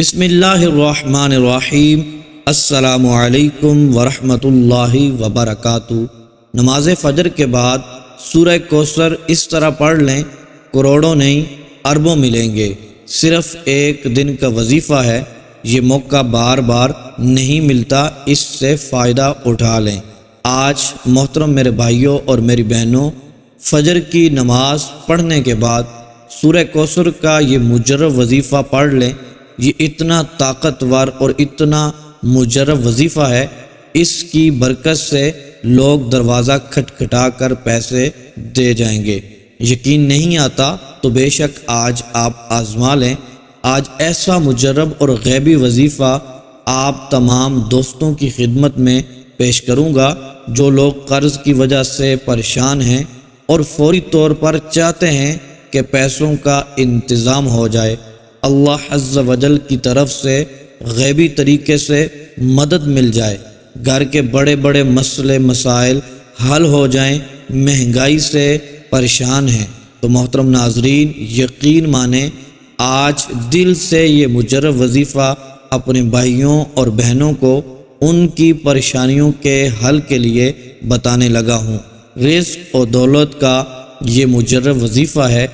بسم اللہ الرحمن الرحیم۔ السلام علیکم ورحمۃ اللہ وبرکاتہ۔ نماز فجر کے بعد سورہ کوثر اس طرح پڑھ لیں، کروڑوں نہیں اربوں ملیں گے۔ صرف ایک دن کا وظیفہ ہے، یہ موقع بار بار نہیں ملتا، اس سے فائدہ اٹھا لیں۔ آج محترم میرے بھائیوں اور میری بہنوں، فجر کی نماز پڑھنے کے بعد سورہ کوثر کا یہ مجرب وظیفہ پڑھ لیں۔ یہ اتنا طاقتور اور اتنا مجرب وظیفہ ہے، اس کی برکت سے لوگ دروازہ کھٹکھٹا کر پیسے دے جائیں گے۔ یقین نہیں آتا تو بے شک آج آپ آزما لیں۔ آج ایسا مجرب اور غیبی وظیفہ آپ تمام دوستوں کی خدمت میں پیش کروں گا جو لوگ قرض کی وجہ سے پریشان ہیں اور فوری طور پر چاہتے ہیں کہ پیسوں کا انتظام ہو جائے۔ اللہ عز و جل کی طرف سے غیبی طریقے سے مدد مل جائے، گھر کے بڑے بڑے مسئلے مسائل حل ہو جائیں، مہنگائی سے پریشان ہیں تو محترم ناظرین یقین مانیں، آج دل سے یہ مجرب وظیفہ اپنے بھائیوں اور بہنوں کو ان کی پریشانیوں کے حل کے لیے بتانے لگا ہوں۔ رزق و دولت کا یہ مجرب وظیفہ ہے،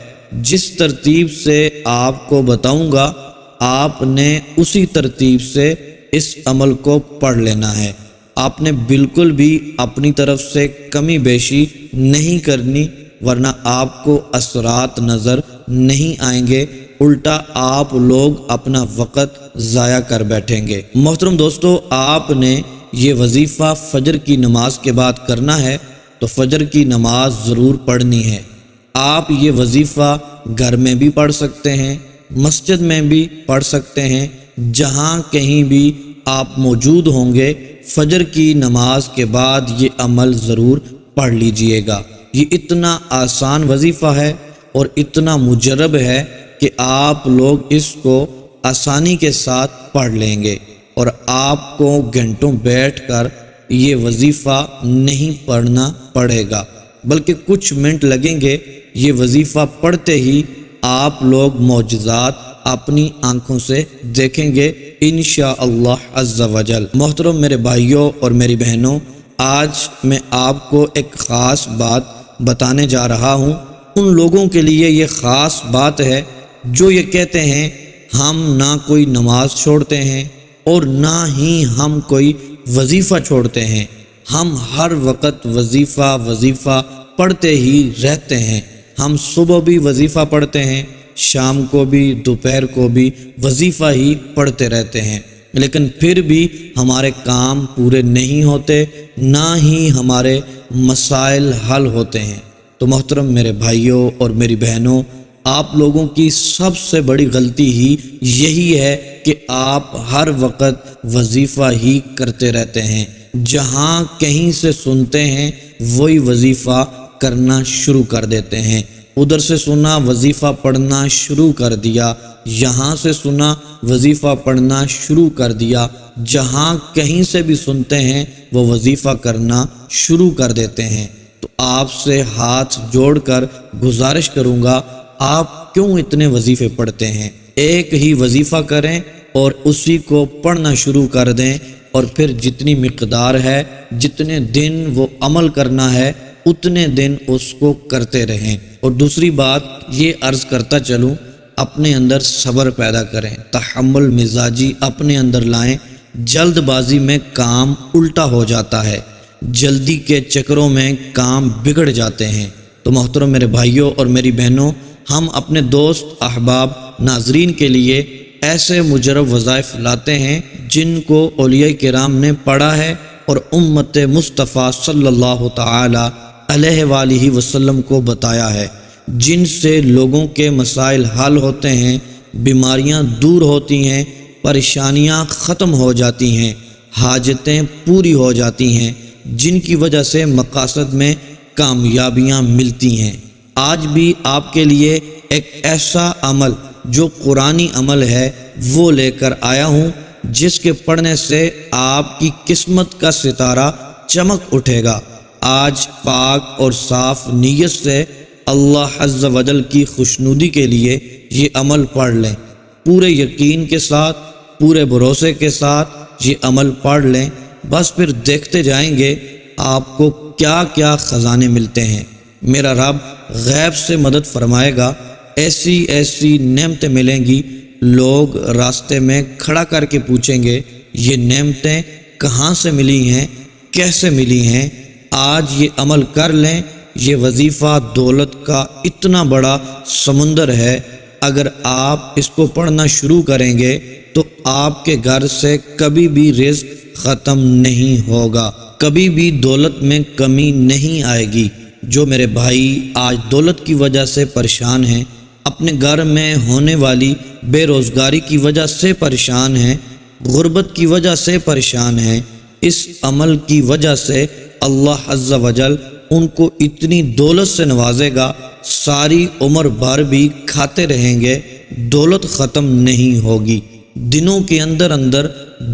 جس ترتیب سے آپ کو بتاؤں گا آپ نے اسی ترتیب سے اس عمل کو پڑھ لینا ہے۔ آپ نے بالکل بھی اپنی طرف سے کمی بیشی نہیں کرنی، ورنہ آپ کو اثرات نظر نہیں آئیں گے، الٹا آپ لوگ اپنا وقت ضائع کر بیٹھیں گے۔ محترم دوستو، آپ نے یہ وظیفہ فجر کی نماز کے بعد کرنا ہے تو فجر کی نماز ضرور پڑھنی ہے۔ آپ یہ وظیفہ گھر میں بھی پڑھ سکتے ہیں، مسجد میں بھی پڑھ سکتے ہیں، جہاں کہیں بھی آپ موجود ہوں گے، فجر کی نماز کے بعد یہ عمل ضرور پڑھ لیجئے گا۔ یہ اتنا آسان وظیفہ ہے اور اتنا مجرب ہے کہ آپ لوگ اس کو آسانی کے ساتھ پڑھ لیں گے اور آپ کو گھنٹوں بیٹھ کر یہ وظیفہ نہیں پڑھنا پڑے گا، بلکہ کچھ منٹ لگیں گے۔ یہ وظیفہ پڑھتے ہی آپ لوگ معجزات اپنی آنکھوں سے دیکھیں گے انشاءاللہ عز و جل۔ محترم میرے بھائیوں اور میری بہنوں، آج میں آپ کو ایک خاص بات بتانے جا رہا ہوں۔ ان لوگوں کے لیے یہ خاص بات ہے جو یہ کہتے ہیں ہم نہ کوئی نماز چھوڑتے ہیں اور نہ ہی ہم کوئی وظیفہ چھوڑتے ہیں، ہم ہر وقت وظیفہ پڑھتے ہی رہتے ہیں۔ ہم صبح بھی وظیفہ پڑھتے ہیں، شام کو بھی، دوپہر کو بھی وظیفہ ہی پڑھتے رہتے ہیں، لیکن پھر بھی ہمارے کام پورے نہیں ہوتے، نہ ہی ہمارے مسائل حل ہوتے ہیں۔ تو محترم میرے بھائیوں اور میری بہنوں، آپ لوگوں کی سب سے بڑی غلطی ہی یہی ہے کہ آپ ہر وقت وظیفہ ہی کرتے رہتے ہیں، جہاں کہیں سے سنتے ہیں وہی وظیفہ کرنا شروع کر دیتے ہیں۔ ادھر سے سنا وظیفہ پڑھنا شروع کر دیا، یہاں سے سنا وظیفہ پڑھنا شروع کر دیا، جہاں کہیں سے بھی سنتے ہیں وہ وظیفہ کرنا شروع کر دیتے ہیں۔ تو آپ سے ہاتھ جوڑ کر گزارش کروں گا، آپ کیوں اتنے وظیفے پڑھتے ہیں؟ ایک ہی وظیفہ کریں اور اسی کو پڑھنا شروع کر دیں، اور پھر جتنی مقدار ہے، جتنے دن وہ عمل کرنا ہے، اتنے دن اس کو کرتے رہیں۔ اور دوسری بات یہ عرض کرتا چلوں، اپنے اندر صبر پیدا کریں، تحمل مزاجی اپنے اندر لائیں۔ جلد بازی میں کام الٹا ہو جاتا ہے، جلدی کے چکروں میں کام بگڑ جاتے ہیں۔ تو محترم میرے بھائیوں اور میری بہنوں، ہم اپنے دوست احباب ناظرین کے لیے ایسے مجرب وظائف لاتے ہیں جن کو اولیاء کرام نے پڑھا ہے اور امت مصطفیٰ صلی اللہ تعالی علیہ وآلہ وسلم کو بتایا ہے، جن سے لوگوں کے مسائل حل ہوتے ہیں، بیماریاں دور ہوتی ہیں، پریشانیاں ختم ہو جاتی ہیں، حاجتیں پوری ہو جاتی ہیں، جن کی وجہ سے مقاصد میں کامیابیاں ملتی ہیں۔ آج بھی آپ کے لیے ایک ایسا عمل جو قرآنی عمل ہے وہ لے کر آیا ہوں، جس کے پڑھنے سے آپ کی قسمت کا ستارہ چمک اٹھے گا۔ آج پاک اور صاف نیت سے اللہ عز و جل کی خوشنودی کے لیے یہ عمل پڑھ لیں، پورے یقین کے ساتھ پورے بھروسے کے ساتھ یہ عمل پڑھ لیں، بس پھر دیکھتے جائیں گے آپ کو کیا کیا خزانے ملتے ہیں۔ میرا رب غیب سے مدد فرمائے گا، ایسی ایسی نعمتیں ملیں گی، لوگ راستے میں کھڑا کر کے پوچھیں گے یہ نعمتیں کہاں سے ملی ہیں، کیسے ملی ہیں۔ آج یہ عمل کر لیں، یہ وظیفہ دولت کا اتنا بڑا سمندر ہے، اگر آپ اس کو پڑھنا شروع کریں گے تو آپ کے گھر سے کبھی بھی رزق ختم نہیں ہوگا، کبھی بھی دولت میں کمی نہیں آئے گی۔ جو میرے بھائی آج دولت کی وجہ سے پریشان ہیں، اپنے گھر میں ہونے والی بے روزگاری کی وجہ سے پریشان ہیں، غربت کی وجہ سے پریشان ہیں، اس عمل کی وجہ سے اللہ عز و جل ان کو اتنی دولت سے نوازے گا، ساری عمر بھر بھی کھاتے رہیں گے، دولت ختم نہیں ہوگی، دنوں کے اندر اندر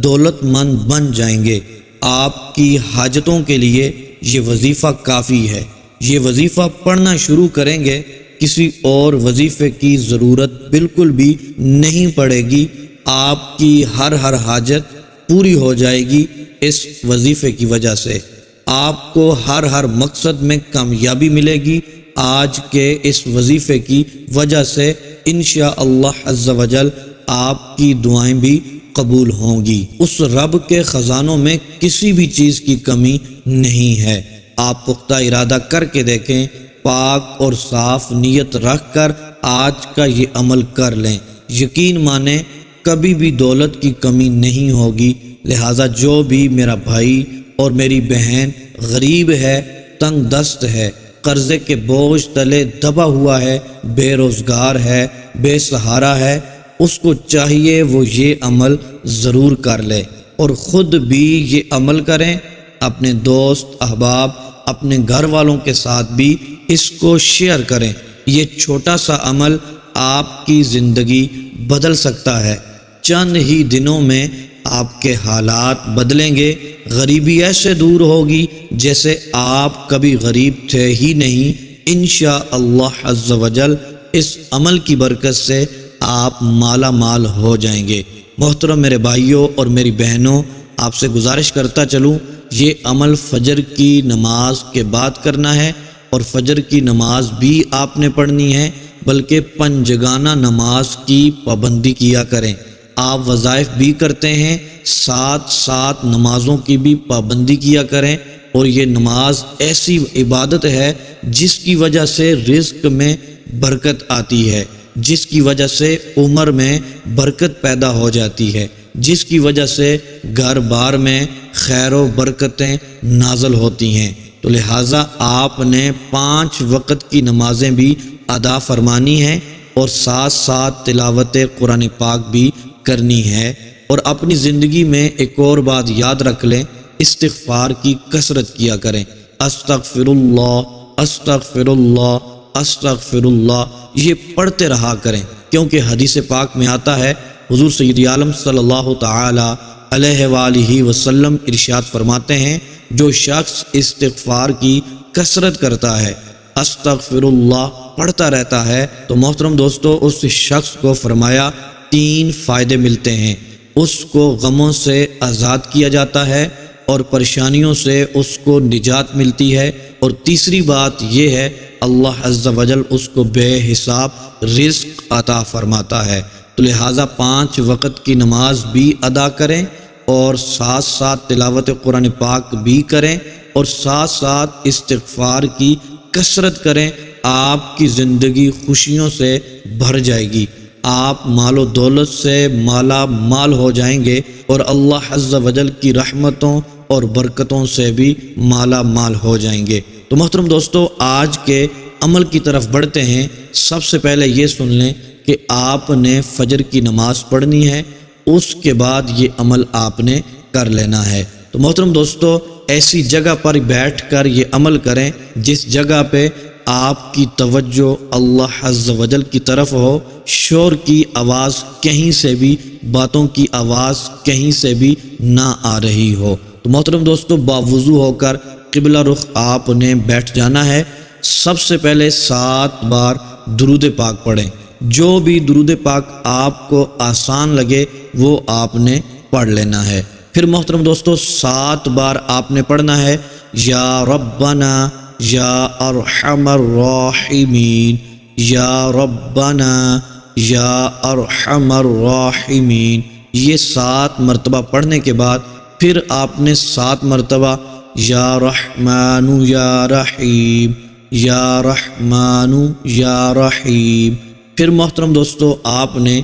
دولت مند بن جائیں گے۔ آپ کی حاجتوں کے لیے یہ وظیفہ کافی ہے، یہ وظیفہ پڑھنا شروع کریں گے، کسی اور وظیفے کی ضرورت بالکل بھی نہیں پڑے گی، آپ کی ہر حاجت پوری ہو جائے گی اس وظیفے کی وجہ سے، آپ کو ہر مقصد میں کامیابی ملے گی آج کے اس وظیفے کی وجہ سے۔ انشاءاللہ عز و جل آپ کی دعائیں بھی قبول ہوں گی۔ اس رب کے خزانوں میں کسی بھی چیز کی کمی نہیں ہے۔ آپ پختہ ارادہ کر کے دیکھیں، پاک اور صاف نیت رکھ کر آج کا یہ عمل کر لیں، یقین مانیں کبھی بھی دولت کی کمی نہیں ہوگی۔ لہٰذا جو بھی میرا بھائی اور میری بہن غریب ہے، تنگ دست ہے، قرضے کے بوجھ تلے دبا ہوا ہے، بے روزگار ہے، بے سہارا ہے، اس کو چاہیے وہ یہ عمل ضرور کر لے اور خود بھی یہ عمل کریں، اپنے دوست احباب، اپنے گھر والوں کے ساتھ بھی اس کو شیئر کریں۔ یہ چھوٹا سا عمل آپ کی زندگی بدل سکتا ہے، چند ہی دنوں میں آپ کے حالات بدلیں گے، غریبی ایسے دور ہوگی جیسے آپ کبھی غریب تھے ہی نہیں۔ انشاءاللہ عز و جل اس عمل کی برکت سے آپ مالا مال ہو جائیں گے۔ محترم میرے بھائیوں اور میری بہنوں، آپ سے گزارش کرتا چلوں، یہ عمل فجر کی نماز کے بعد کرنا ہے، اور فجر کی نماز بھی آپ نے پڑھنی ہے، بلکہ پنجگانہ نماز کی پابندی کیا کریں۔ آپ وظائف بھی کرتے ہیں، ساتھ نمازوں کی بھی پابندی کیا کریں، اور یہ نماز ایسی عبادت ہے جس کی وجہ سے رزق میں برکت آتی ہے، جس کی وجہ سے عمر میں برکت پیدا ہو جاتی ہے، جس کی وجہ سے گھر بار میں خیر و برکتیں نازل ہوتی ہیں۔ تو لہٰذا آپ نے 5 وقت کی نمازیں بھی ادا فرمانی ہیں، اور ساتھ تلاوت قرآن پاک بھی کرنی ہے۔ اور اپنی زندگی میں ایک اور بات یاد رکھ لیں، استغفار کی کثرت کیا کریں، استغفر اللہ استغفر اللہ استغفر اللہ، یہ پڑھتے رہا کریں، کیونکہ حدیث پاک میں آتا ہے، حضور سید عالم صلی اللہ تعالی علیہ وآلہ وسلم ارشاد فرماتے ہیں، جو شخص استغفار کی کثرت کرتا ہے، استغفر اللہ پڑھتا رہتا ہے، تو محترم دوستو اس شخص کو فرمایا 3 فائدے ملتے ہیں۔ اس کو غموں سے آزاد کیا جاتا ہے، اور پریشانیوں سے اس کو نجات ملتی ہے، اور تیسری بات یہ ہے اللہ عز و جل اس کو بے حساب رزق عطا فرماتا ہے۔ تو لہٰذا 5 وقت کی نماز بھی ادا کریں، اور ساتھ تلاوت قرآن پاک بھی کریں، اور ساتھ استغفار کی کثرت کریں۔ آپ کی زندگی خوشیوں سے بھر جائے گی، آپ مال و دولت سے مالا مال ہو جائیں گے، اور اللہ عز و جل کی رحمتوں اور برکتوں سے بھی مالا مال ہو جائیں گے۔ تو محترم دوستو، آج کے عمل کی طرف بڑھتے ہیں۔ سب سے پہلے یہ سن لیں کہ آپ نے فجر کی نماز پڑھنی ہے، اس کے بعد یہ عمل آپ نے کر لینا ہے۔ تو محترم دوستو، ایسی جگہ پر بیٹھ کر یہ عمل کریں جس جگہ پہ آپ کی توجہ اللہ عز و جل کی طرف ہو، شور کی آواز کہیں سے بھی، باتوں کی آواز کہیں سے بھی نہ آ رہی ہو۔ تو محترم دوستو، باوضو ہو کر قبلہ رخ آپ نے بیٹھ جانا ہے۔ سب سے پہلے 7 بار درود پاک پڑھیں، جو بھی درود پاک آپ کو آسان لگے وہ آپ نے پڑھ لینا ہے۔ پھر محترم دوستو 7 بار آپ نے پڑھنا ہے یا ربنا یا ارحم الراحمین، یا ربنا یا ارحم الراحمین۔ یہ 7 مرتبہ پڑھنے کے بعد پھر آپ نے 7 مرتبہ یا رحمان یا رحیم، یا رحمان یا رحیم۔ پھر محترم دوستو آپ نے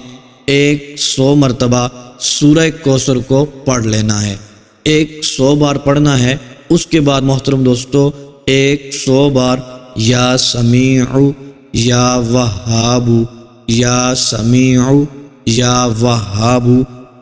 100 مرتبہ سورہ کوثر کو پڑھ لینا ہے، 100 بار پڑھنا ہے۔ اس کے بعد محترم دوستو 100 بار یا سمیع یا وہاب، یا سمیع یا وہاب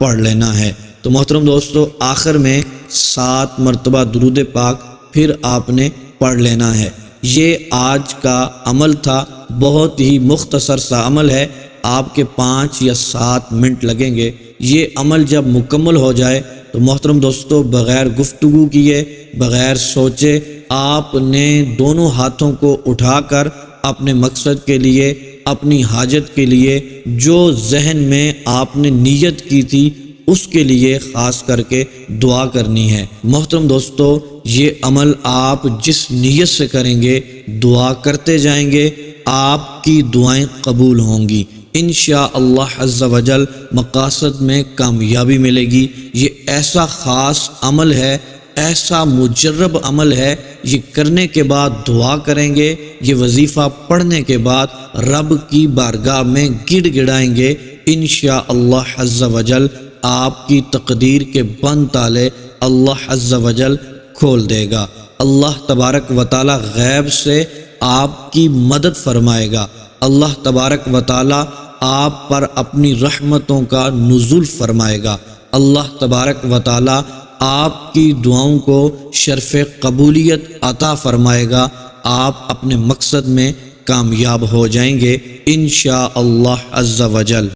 پڑھ لینا ہے۔ تو محترم دوستو آخر میں 7 مرتبہ درود پاک پھر آپ نے پڑھ لینا ہے۔ یہ آج کا عمل تھا، بہت ہی مختصر سا عمل ہے، آپ کے 5 یا 7 منٹ لگیں گے۔ یہ عمل جب مکمل ہو جائے تو محترم دوستو بغیر گفتگو کیے، بغیر سوچے، آپ نے دونوں ہاتھوں کو اٹھا کر اپنے مقصد کے لیے، اپنی حاجت کے لیے، جو ذہن میں آپ نے نیت کی تھی اس کے لیے خاص کر کے دعا کرنی ہے۔ محترم دوستو یہ عمل آپ جس نیت سے کریں گے، دعا کرتے جائیں گے، آپ کی دعائیں قبول ہوں گی انشاءاللہ عز و جل، مقاصد میں کامیابی ملے گی۔ یہ ایسا خاص عمل ہے، ایسا مجرب عمل ہے، یہ کرنے کے بعد دعا کریں گے، یہ وظیفہ پڑھنے کے بعد رب کی بارگاہ میں گڑ گڑائیں گے، انشاءاللہ عز و جل آپ کی تقدیر کے بند تالے اللہ عز و جل کھول دے گا۔ اللہ تبارک و تعالی غیب سے آپ کی مدد فرمائے گا، اللہ تبارک و تعالی آپ پر اپنی رحمتوں کا نزول فرمائے گا، اللہ تبارک و تعالی آپ کی دعاؤں کو شرف قبولیت عطا فرمائے گا، آپ اپنے مقصد میں کامیاب ہو جائیں گے انشاءاللہ عز و جل۔